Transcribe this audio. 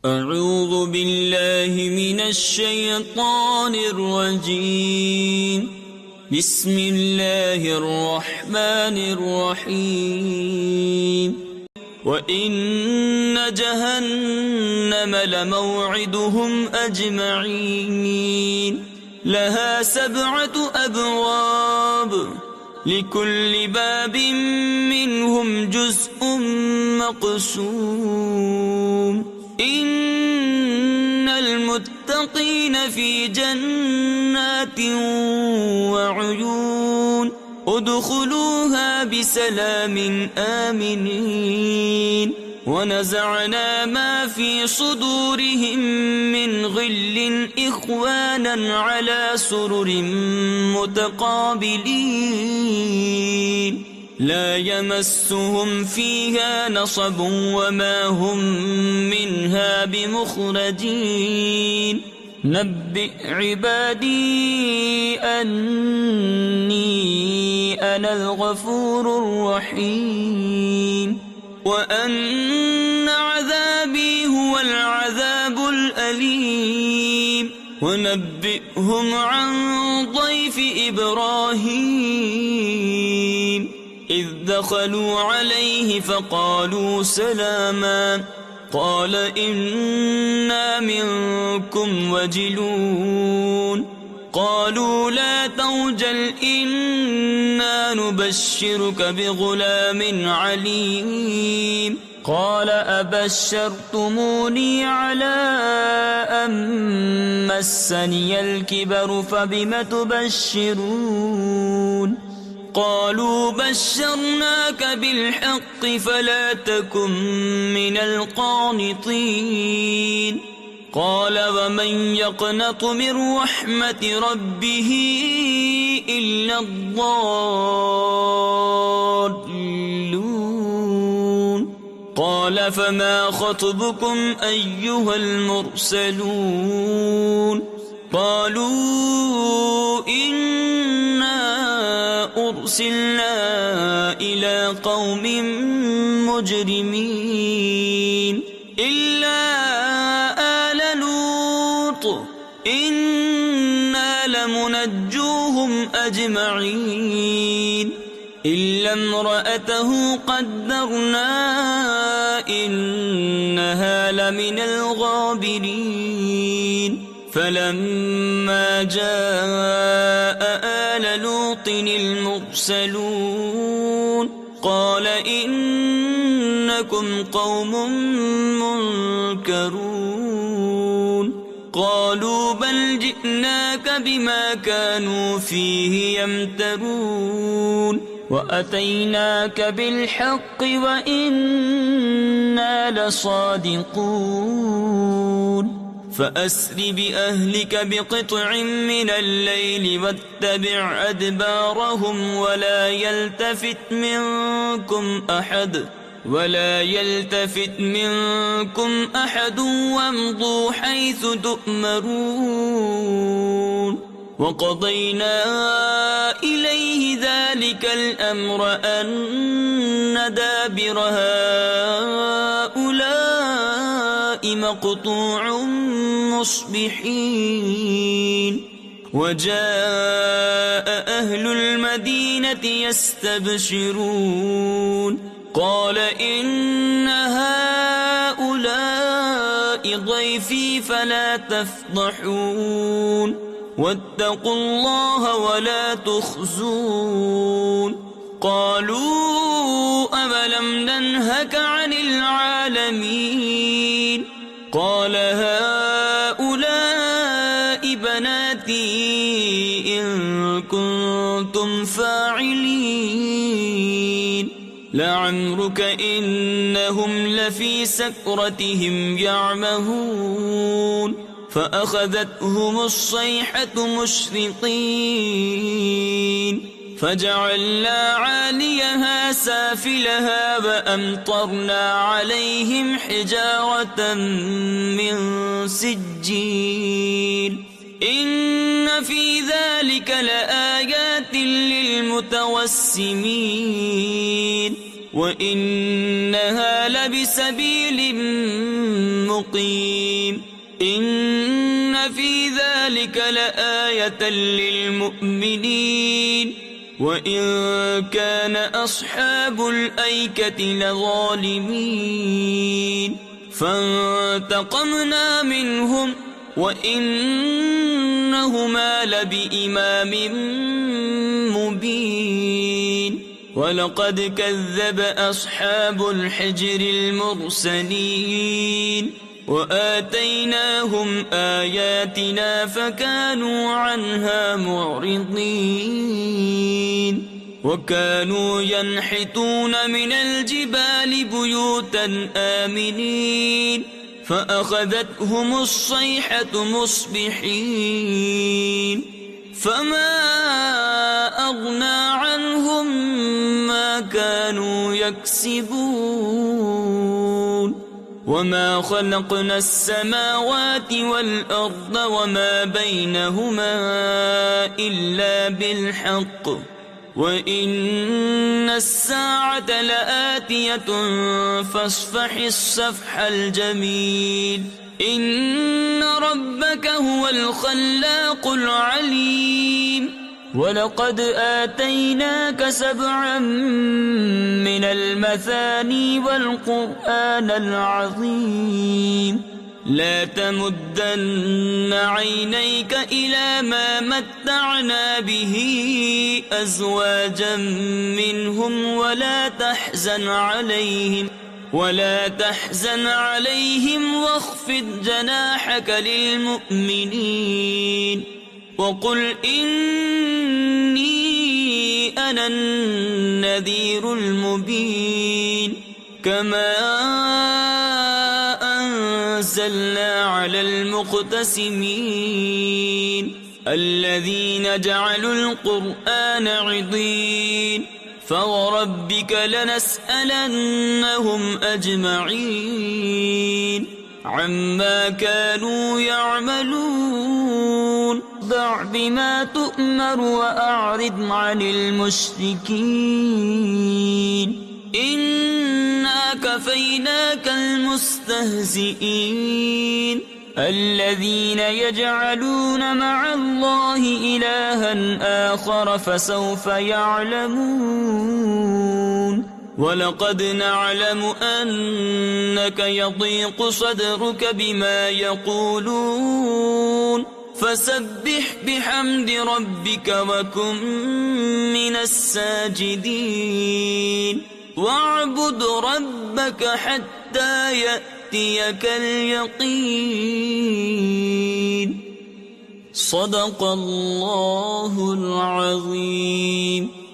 أعوذ بالله من الشيطان الرجيم. بسم الله الرحمن الرحيم. وإن جهنم لموعدهم أجمعين لها 7 أبواب لكل باب منهم جزء مقسوم إن المتقين في جنات وعيون ادخلوها بسلام آمنين ونزعنا ما في صدورهم من غل إخوانا على سرر متقابلين لا يمسهم فيها نصب وما هم منها بمخرجين نبئ عبادي أني أنا الغفور الرحيم وأن عذابي هو العذاب الأليم ونبئهم عن ضيف إبراهيم إذ دخلوا عليه فقالوا سلاما قال إنا منكم وجلون قالوا لا توجل إنا نبشرك بغلام عليم قال أبشرتموني على أن مسني الكبر فبم تبشرون قالوا بشرناك بالحق فلا تكن من القانطين قال ومن يقنط من رحمة ربه إلا الضالون قال فما خطبكم أيها المرسلون قالوا إنا أرسلنا إلى قوم مجرمين إلا آل لوط إنا لمنجوهم أجمعين إلا امرأته قدرنا إنها لمن الغابرين فلما جاء آل لوط المرسلون قال إنكم قوم منكرون قالوا بل جئناك بما كانوا فيه يمترون وأتيناك بالحق وإنا لصادقون فأسر بأهلك بقطع من الليل واتبع أدبارهم ولا يلتفت منكم أحد وامضوا حيث تؤمرون وقضينا إليه ذلك الأمر أن دابر هؤلاء مقطوع مصبحين وجاء أهل المدينة يستبشرون قال إن هؤلاء ضيفي فلا تفضحون واتقوا الله ولا تخزون قالوا أولم ننهك عن العالمين قال هؤلاء بناتي إن كنتم فاعلين لعمرك إنهم لفي سكرتهم يعمهون فأخذتهم الصيحة مشرقين فجعلنا عاليها سافلها وأمطرنا عليهم حجارة من سجيل إن في ذلك لآيات للمتوسمين وإنها لبسبيل مقيم إن في ذلك لآية للمؤمنين وإن كان أصحاب الأيكة لظالمين فانتقمنا منهم وإنهما لبإمام مبين ولقد كذب أصحاب الحجر المرسلين وآتيناهم آياتنا فكانوا عنها معرضين وكانوا ينحتون من الجبال بيوتا آمنين فأخذتهم الصيحة مصبحين فما أغنى عنهم ما كانوا يكسبون وما خلقنا السماوات والأرض وما بينهما إلا بالحق وإن الساعة لآتية فاصفح الصفح الجميل إن ربك هو الخلاق العليم ولقد آتيناك 7 من المثاني والقرآن العظيم لا تمدن عينيك إلى ما متعنا به أزواجا منهم ولا تحزن عليهم واخفض جناحك للمؤمنين وقل إني أنا النذير المبين كما أنزلنا على المقتسمين الذين جعلوا القرآن عضين فوربك لنسألنهم أجمعين عما كانوا يعملون دع بما تؤمر وأعرض عن المشركين إنا كفيناك المستهزئين الذين يجعلون مع الله إلها آخر فسوف يعلمون ولقد نعلم أنك يضيق صدرك بما يقولون فسبح بحمد ربك وكن من الساجدين واعبد ربك حتى يأتيك اليقين صدق الله العظيم.